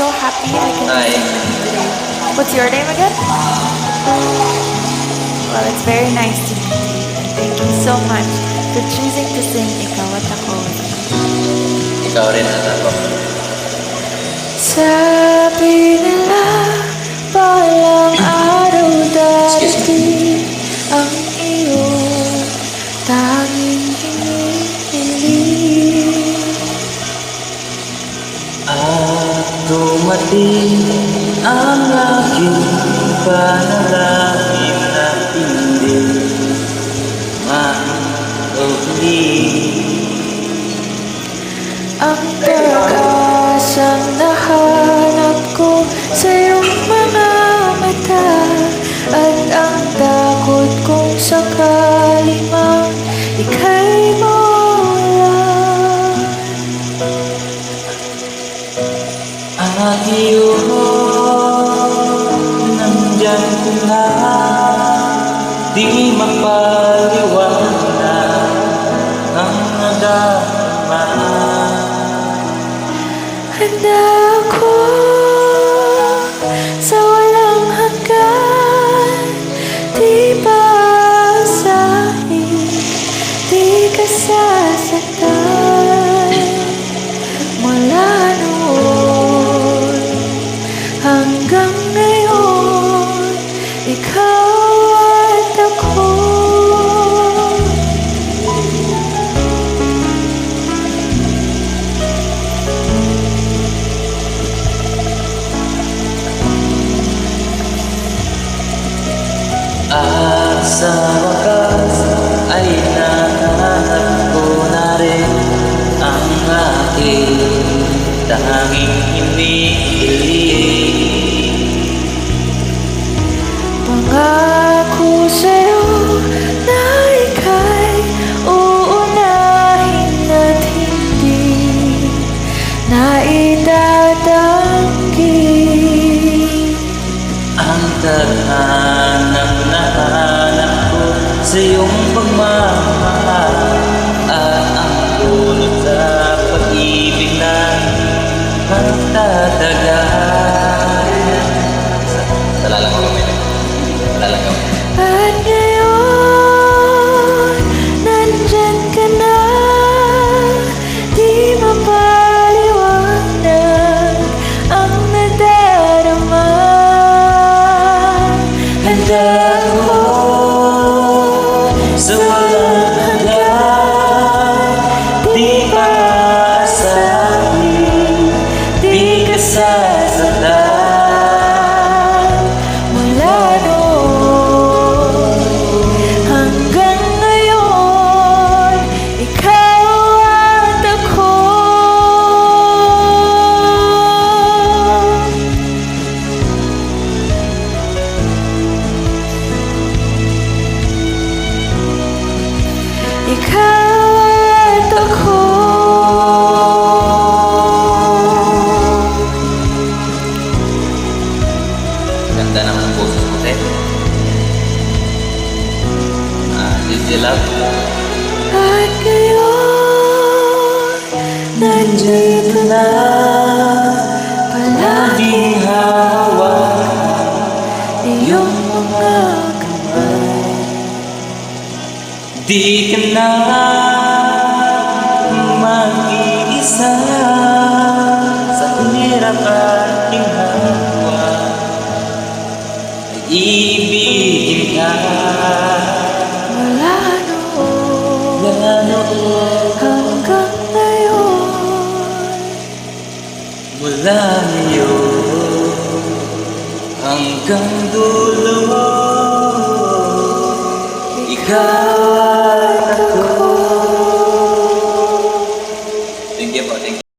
so happy I can Hi. sing with you today. What's your name again? Well, it's very nice to meet you. And thank you so much for choosing to sing Ikaw at Ako with me. Ikaw rin at ako. Sabi nila, balang araw darating ang iyong tanging hinihiling. At dumating ang aking panalangin na hindi maugli. Ang pag-asang nahanap ko sa iyong mga mata, at ang takot kong sakali mang ika'y mawala. At iyon, nandyan ko na, di mapaliwanag ang nadama. Handa ako sa walang hanggan, di paasahin, di ka sasaktan. Mula noon hanggang ngayon, ikaw at ako. At sa wakas ay nahanap ko na rin ang aking tanging hinihiling. Pangako sa'yo na ika'y uunahin at hindi na itatanggi. Ang tadhanang nahanap ko sa iyong pagmamahal, at ang bunot sa pag-ibig na magtatagal. Talalang ako kami. Talalang ako. At ngayon, nandyan ka na, di mapaliwanag ang nadarama. Handa ako Sa walang hanggan, di paasahin, di ka sasaktan. mula noon hanggang ngayon, ikaw at ako. Ikaw at ako. Ganda naman ang boses mo, Ted. Easy love. At ngayon, nandito na palagi Palaging hawak iyong mga kamay. di ka na mag-iisa sa hirap aking hawak. Ibigin ka Mula noon ganoon hanggang ngayon, mula ngayon hanggang dulo. Ikaw